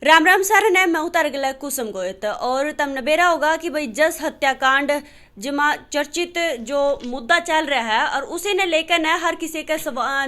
Ram Ram sir ने मैं उतार गला कुसुम गोयत और तुमने बेरा होगा कि भाई जस हत्याकांड जिमा चर्चित जो मुद्दा चल रहा है और उसी ने लेकर न हर किसी के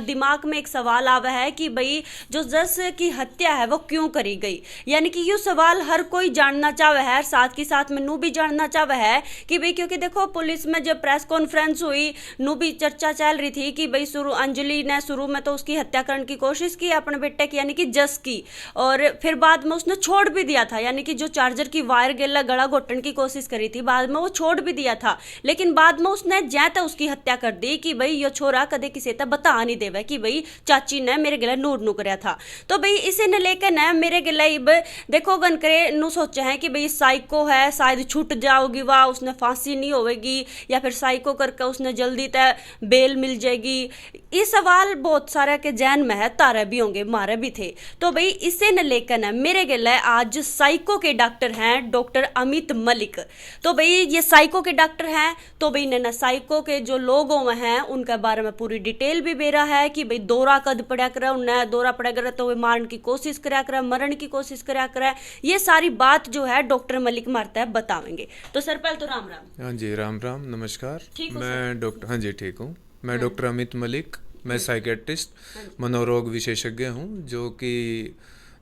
दिमाग में एक सवाल आवा है कि भाई जो जस की हत्या है वो क्यों करी गई। यानी कि ये सवाल हर कोई जानना चाहे है, साथ के साथ में नू भी जानना चाहे है कि भाई, क्योंकि देखो पुलिस में जब प्रेस कॉन्फ्रेंस हुई नू भी चर्चा चल रही थी कि भाई शुरू अंजलि ने शुरू में तो उसकी हत्या करने की कोशिश की अपने बेटे की यानी कि जस की, और फिर बाद में उसने छोड़ भी दिया था। यानी कि जो चार्जर की वायर गेला गला घोटने की कोशिश करी थी बाद में वो छोड़ भी दिया था, लेकिन बाद में उसने ज्यादा उसकी हत्या कर दी कि भाई ये छोरा कदे किसी तक बता नहीं देवे कि भाई चाची ने मेरे गला नूर नू करया था। तो भाई इसे ने लेकर न मेरे गला इब देखो गन करे नू सोचे हैं कि भाई साइको है, शायद छूट जाओगी वाह, उसने फांसी नहीं होगी या फिर साइको करके उसने जल्दी तय बेल मिल जाएगी। ये सवाल बहुत सारे के जैन में है, तारे भी होंगे मारे भी थे। तो भाई इसे न लेकर न मेरे गला आज साइको के डॉक्टर हैं डॉक्टर अमित मलिक। तो भाई ये साइको के डॉक्टर हैं, तो भाई ने साइको के जो लोग हैं उनके बारे में पूरी डिटेल भी बेरा है कि भाई दौरा कद पड़ा करे, उन्हें दौरा पड़ा करे तो वे मारने की कोशिश करा करे, मरण की कोशिश करा करे। ये सारी बात जो है डॉक्टर मलिक मारता है बतावेंगे। तो सर पहले तो राम राम। हाँ जी राम राम, नमस्कार। ठीक मैं डॉक्टर, हाँ जी ठीक हूँ, मैं डॉक्टर अमित मलिक, मैं साइकेट्रिस्ट मनोरोग विशेषज्ञ हूँ जो कि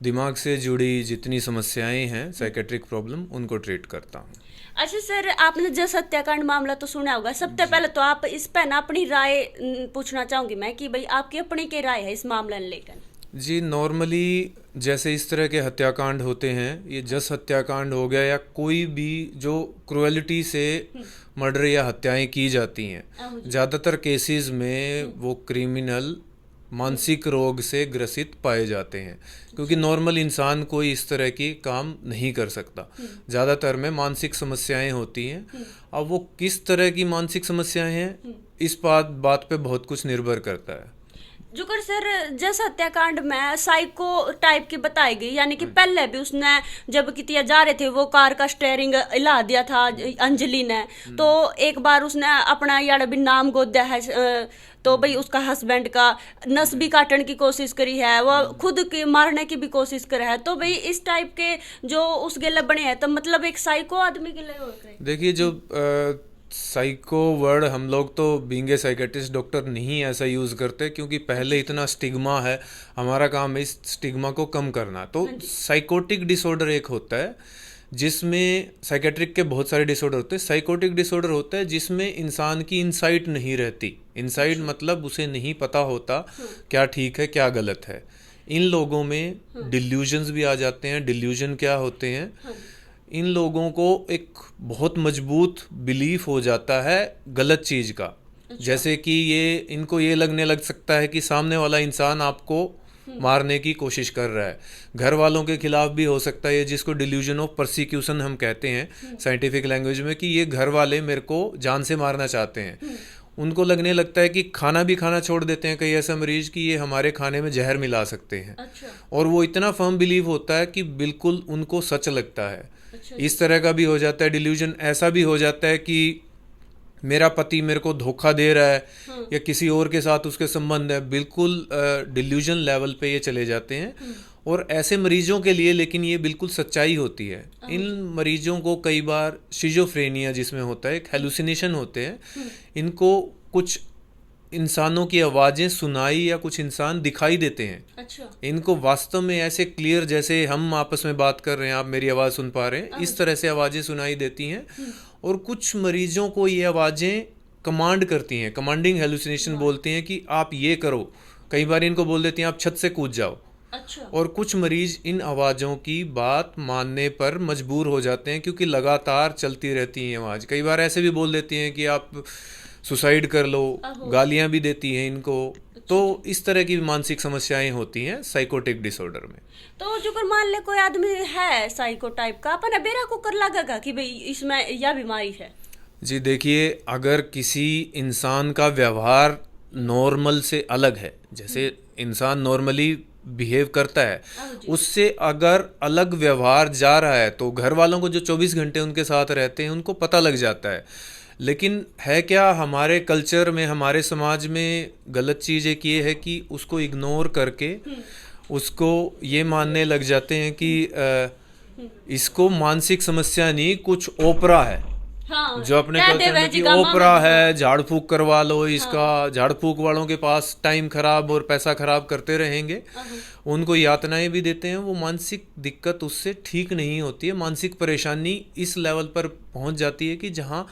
दिमाग से जुड़ी जितनी समस्याएं हैं साइकेट्रिक प्रॉब्लम उनको ट्रीट करता हूँ। अच्छा सर, आपने जस हत्याकांड मामला तो सुना होगा, सबसे पहले तो आप इस पर ना अपनी राय पूछना चाहूंगी मैं कि भाई आपकी अपनी क्या राय है इस मामले को लेकर। जी नॉर्मली जैसे इस तरह के हत्याकांड होते हैं, ये जस हत्याकांड हो गया या कोई भी जो क्रुएलिटी से मर्डर या हत्याएं की जाती हैं, ज़्यादातर केसेस में वो क्रिमिनल मानसिक रोग से ग्रसित पाए जाते हैं, क्योंकि नॉर्मल इंसान कोई इस तरह की काम नहीं कर सकता। ज़्यादातर में मानसिक समस्याएं होती हैं। अब वो किस तरह की मानसिक समस्याएं हैं इस बात पे बहुत कुछ निर्भर करता है। जुकर सर जस हत्याकांड में साइको टाइप की बताई गई, यानी कि पहले भी उसने जब कितिया जा रहे थे वो कार का स्टेयरिंग हिला दिया था अंजलि ने, तो एक बार उसने अपना यार भी नाम गोदा है, तो भाई उसका हस्बैंड का नस भी काटने की कोशिश करी है, वो खुद की मारने की भी कोशिश करा है। तो भाई इस टाइप के जो उस गेले बने हैं तो मतलब एक साइको आदमी के लिए देखिए जो साइको वर्ड हम लोग तो बीइंग ए साइकेट्रिस्ट डॉक्टर नहीं ऐसा यूज़ करते, क्योंकि पहले इतना स्टिग्मा है, हमारा काम है इस स्टिग्मा को कम करना। तो साइकोटिक डिसऑर्डर एक होता है जिसमें साइकेट्रिक के बहुत सारे डिसऑर्डर होते हैं। साइकोटिक डिसऑर्डर होता है जिसमें इंसान की इंसाइट नहीं रहती। इंसाइट मतलब उसे नहीं पता होता क्या ठीक है क्या गलत है। इन लोगों में डिल्यूजन्स भी आ जाते हैं। डिल्यूजन क्या होते हैं? इन लोगों को एक बहुत मजबूत बिलीफ हो जाता है गलत चीज़ का। जैसे कि इनको ये लगने लग सकता है कि सामने वाला इंसान आपको मारने की कोशिश कर रहा है। घर वालों के खिलाफ भी हो सकता है, जिसको डिल्यूजन ऑफ परसिक्यूशन हम कहते हैं साइंटिफिक लैंग्वेज में, कि ये घर वाले मेरे को जान से मारना चाहते हैं। उनको लगने लगता है कि खाना भी खाना छोड़ देते हैं कई ऐसे मरीज कि ये हमारे खाने में जहर मिला सकते हैं। और वो इतना फर्म बिलीव होता है कि बिल्कुल उनको सच लगता है। इस तरह का भी हो जाता है डिल्यूजन। ऐसा भी हो जाता है कि मेरा पति मेरे को धोखा दे रहा है या किसी और के साथ उसके संबंध है, बिल्कुल डिल्यूजन लेवल पे ये चले जाते हैं। और ऐसे मरीजों के लिए लेकिन ये बिल्कुल सच्चाई होती है। इन मरीजों को कई बार शिजोफ्रेनिया जिसमें होता है, एक हेलुसिनेशन होते हैं। इनको कुछ इंसानों की आवाज़ें सुनाई या कुछ इंसान दिखाई देते हैं। इनको वास्तव में ऐसे क्लियर, जैसे हम आपस में बात कर रहे हैं, आप मेरी आवाज़ सुन पा रहे हैं, इस तरह से आवाज़ें सुनाई देती हैं। और कुछ मरीजों को ये आवाज़ें कमांड करती हैं, कमांडिंग हेलुसिनेशन बोलते हैं कि आप ये करो। कई बार इनको बोल देती हैं आप छत से कूद जाओ। और कुछ मरीज इन आवाज़ों की बात मानने पर मजबूर हो जाते हैं, क्योंकि लगातार चलती रहती हैं आवाज़। कई बार ऐसे भी बोल देती हैं कि आप सुसाइड कर लो, गालियां भी देती हैं इनको। तो इस तरह की मानसिक समस्याएं होती हैं साइकोटिक डिसऑर्डर में। तो जो कर मान ले कोई आदमी है साइको टाइप का, अपन बेरा को कर लगेगा कि भाई इसमें यह बीमारी है। जी देखिए, अगर किसी इंसान का व्यवहार नॉर्मल से अलग है, जैसे इंसान नॉर्मली बिहेव करता है, उससे अगर अलग व्यवहार जा रहा है, तो घर वालों को जो 24 घंटे उनके साथ रहते हैं उनको पता लग जाता है। लेकिन है क्या, हमारे कल्चर में, हमारे समाज में गलत चीज़ एक ये है कि उसको इग्नोर करके उसको ये मानने लग जाते हैं कि इसको मानसिक समस्या नहीं, कुछ ओपरा है। हाँ, जो अपने कह कल्चर देवे में कि जी गामा ओपरा में, है, झाड़ फूक करवा लो इसका, झाड़ फूक वालों के पास टाइम खराब और पैसा खराब करते रहेंगे, उनको यातनाएं भी देते हैं। वो मानसिक दिक्कत उससे ठीक नहीं होती है। मानसिक परेशानी इस लेवल पर पहुंच जाती है कि जहां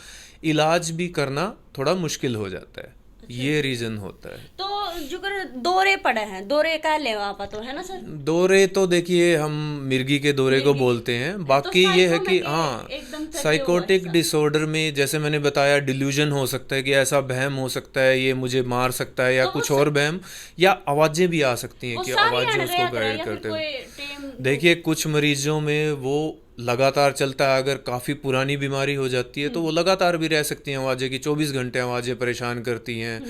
इलाज भी करना थोड़ा मुश्किल हो जाता है। ये रीजन होता है। तो जो कर दौरे पड़े हैं, दौरे का ले आप तो है ना सर? दौरे तो देखिए हम मिर्गी के दौरे को बोलते हैं। बाकी ये है कि साइको में हाँ, एकदम चढ़े हुए साइकोटिक ऐसा। डिसऑर्डर में जैसे मैंने बताया डिल्यूजन हो सकता है कि ऐसा वहम हो सकता है ये मुझे मार सकता है, या तो कुछ वो और वहम, या आवाजें भी आ सकती हैं वो कि सारी आवाजें आने उसको रहा गाइड या फिर करते कोई हैं। टेम? देखिए कुछ मरीजों में वो लगातार चलता है। अगर काफ़ी पुरानी बीमारी हो जाती है तो वो लगातार भी रह सकती हैं आवाज़ें, की 24 घंटे आवाज़ें परेशान करती हैं।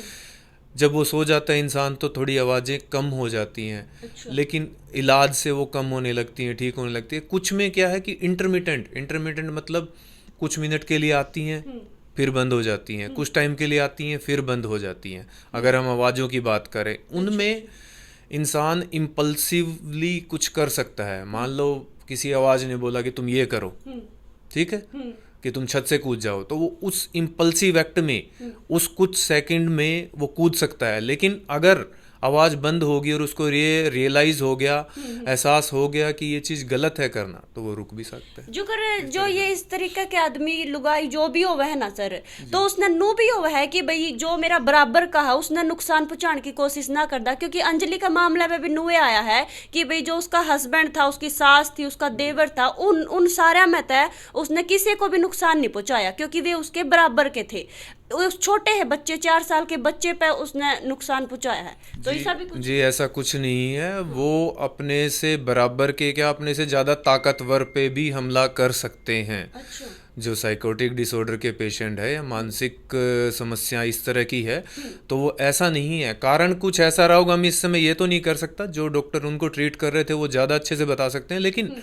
जब वो सो जाता है इंसान तो थोड़ी आवाज़ें कम हो जाती हैं, अच्छा। लेकिन इलाज से वो कम होने लगती हैं, ठीक होने लगती है। कुछ में क्या है कि इंटरमिटेंट मतलब कुछ मिनट के लिए आती हैं फिर बंद हो जाती हैं, कुछ टाइम के लिए आती हैं फिर बंद हो जाती हैं। अगर हम आवाज़ों की बात करें, उनमें इंसान इम्पल्सिवली कुछ कर सकता है। मान लो किसी आवाज़ ने बोला कि तुम ये करो, ठीक है, कि तुम छत से कूद जाओ, तो वो उस इम्पल्सिव एक्ट में उस कुछ सेकंड में वो कूद सकता है। लेकिन अगर आवाज़ बंद होगी और उसको रियलाइज हो गया, एहसास हो गया कि ये चीज़ गलत है करना, तो वो रुक भी सकता है। जो ये इस तरीके के आदमी लुगाई जो भी होवे है ना सर, तो उसने नू भी होवे है कि भाई जो मेरा बराबर का है उसने नुकसान पहुंचाने की कोशिश ना करता। क्योंकि अंजलि का मामला में भी नुए आया है कि भाई जो उसका हस्बैंड था, उसकी सास थी, उसका देवर था, उन सारा में तय उसने किसी को भी नुकसान नहीं पहुंचाया क्योंकि वे उसके बराबर के थे। उस छोटे है बच्चे, 4 साल के बच्चे पे उसने नुकसान पहुंचाया है। तो ऐसा भी कुछ? जी ऐसा कुछ नहीं है। वो अपने से बराबर के क्या, अपने से ज़्यादा ताकतवर पे भी हमला कर सकते हैं। अच्छा। जो साइकोटिक डिसऑर्डर के पेशेंट है या मानसिक समस्या इस तरह की है, तो वो ऐसा नहीं है। कारण कुछ ऐसा रहा होगा, हम इस समय ये तो नहीं कर सकता। जो डॉक्टर उनको ट्रीट कर रहे थे वो ज़्यादा अच्छे से बता सकते हैं। लेकिन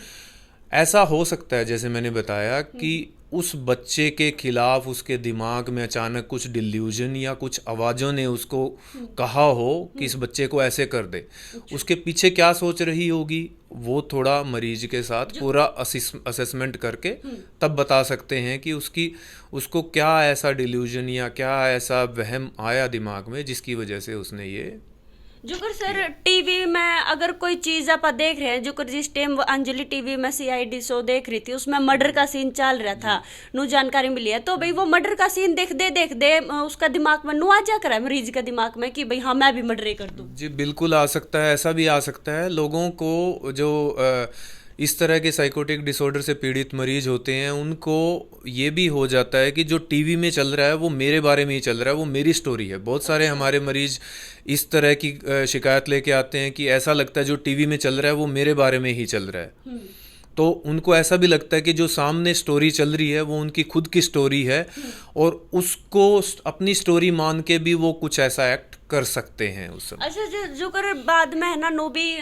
ऐसा हो सकता है, जैसे मैंने बताया, कि उस बच्चे के खिलाफ उसके दिमाग में अचानक कुछ डिल्यूजन या कुछ आवाज़ों ने उसको कहा हो कि इस बच्चे को ऐसे कर दे। उसके पीछे क्या सोच रही होगी वो थोड़ा मरीज के साथ पूरा असेसमेंट करके तब बता सकते हैं कि उसको क्या ऐसा डिल्यूजन या क्या ऐसा वहम आया दिमाग में जिसकी वजह से उसने ये। जो कर सर टीवी में अगर कोई चीज आप देख रहे हैं, जो कर जिस टाइम अंजलि टीवी में सीआईडी शो देख रही थी उसमें मर्डर का सीन चल रहा था, नु जानकारी मिली है, तो भाई वो मर्डर का सीन देख दे उसका दिमाग में नु आ जा कर है मरीज के दिमाग में कि भाई हाँ मैं भी मर्डर कर दूं। जी बिल्कुल आ सकता है, ऐसा भी आ सकता है। लोगों को जो इस तरह के साइकोटिक डिसऑर्डर से पीड़ित मरीज होते हैं उनको ये भी हो जाता है कि जो टीवी में चल रहा है वो मेरे बारे में ही चल रहा है, वो मेरी स्टोरी है। बहुत सारे हमारे मरीज इस तरह की शिकायत लेके आते हैं कि ऐसा लगता है जो टीवी में चल रहा है वो मेरे बारे में ही चल रहा है। तो उनको ऐसा भी लगता है कि जो सामने स्टोरी चल रही है वो उनकी खुद की स्टोरी है, और उसको अपनी स्टोरी मान के भी वो कुछ ऐसा एक्ट कर सकते हैं उस समय। अच्छा, जो कर बाद में है ना नो भी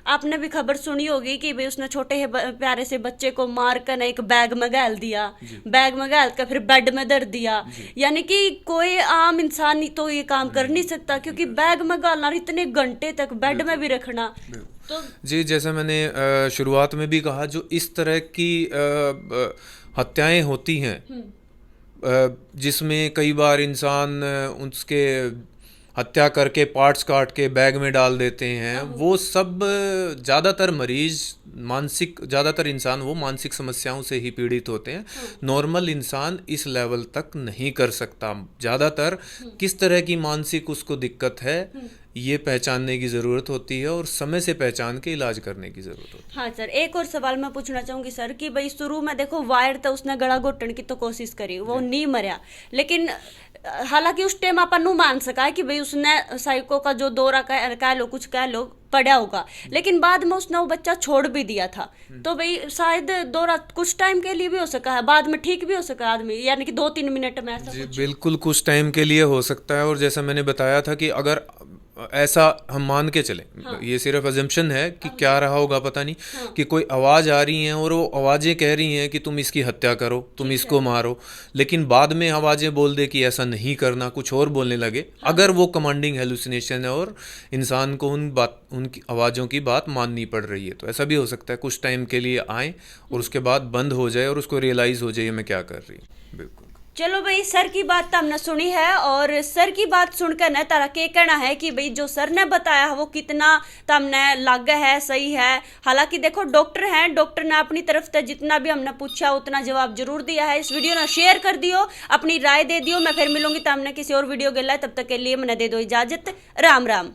आपने भी खबर सुनी होगी कि भाई उसने छोटे प्यारे से बच्चे को मार कर एक बैग में गाल दिया, बैग में गाल कर फिर बेड में धर दिया। यानी कि कोई आम इंसान तो ये काम कर नहीं सकता, क्योंकि बैग में गालना, इतने घंटे तक बेड में भी रखना। तो जी जैसा मैंने शुरुआत में भी कहा, जो इस तरह की हत्याएं होती हैं जिसमें कई बार इंसान उसके हत्या करके पार्ट्स काट के बैग में डाल देते हैं, वो सब ज़्यादातर इंसान वो मानसिक समस्याओं से ही पीड़ित होते हैं। नॉर्मल इंसान इस लेवल तक नहीं कर सकता। ज़्यादातर किस तरह की मानसिक उसको दिक्कत है ये पहचानने की ज़रूरत होती है, और समय से पहचान के इलाज करने की ज़रूरत होती है। हाँ सर, एक और सवाल मैं पूछना चाहूंगी सर कि भाई शुरू में देखो वायर तो उसने गला घोटने की तो कोशिश करी, वो नहीं मरा, लेकिन हालांकि उस टाइम अपन नु मान सका कि भाई उसने साइको का जो दौरा कह लो कुछ कह लो पड़ा होगा, लेकिन बाद में उसने वो बच्चा छोड़ भी दिया था। तो भाई शायद दौरा कुछ टाइम के लिए भी हो सका है, बाद में ठीक भी हो सका आदमी, यानी कि 2-3 मिनट में ऐसा जी कुछ। बिल्कुल कुछ टाइम के लिए हो सकता है। और जैसा मैंने बताया था कि अगर ऐसा हम मान के चले, ये सिर्फ अजम्पशन है कि क्या रहा होगा पता नहीं, कि कोई आवाज़ आ रही हैं और वो आवाज़ें कह रही हैं कि तुम इसकी हत्या करो, तुम इसको मारो, लेकिन बाद में आवाज़ें बोल दे कि ऐसा नहीं करना, कुछ और बोलने लगे, अगर वो कमांडिंग हेलुसिनेशन है और इंसान को उनकी आवाज़ों की बात माननी पड़ रही है, तो ऐसा भी हो सकता है कुछ टाइम के लिए आए और उसके बाद बंद हो जाए और उसको रियलाइज़ हो जाए मैं क्या कर रही हूँ। बिल्कुल। चलो भाई, सर की बात तो हमने सुनी है, और सर की बात सुनकर ना तारा के कहना है कि भाई जो सर ने बताया वो कितना तमने लागे है, सही है। हालांकि देखो डॉक्टर हैं, डॉक्टर ने अपनी तरफ से जितना भी हमने पूछा उतना जवाब जरूर दिया है। इस वीडियो ने शेयर कर दियो, अपनी राय दे दियो। मैं फिर मिलूंगी तमने किसी और वीडियो के लिए, तब तक के लिए मैंने दे दो इजाजत। राम राम।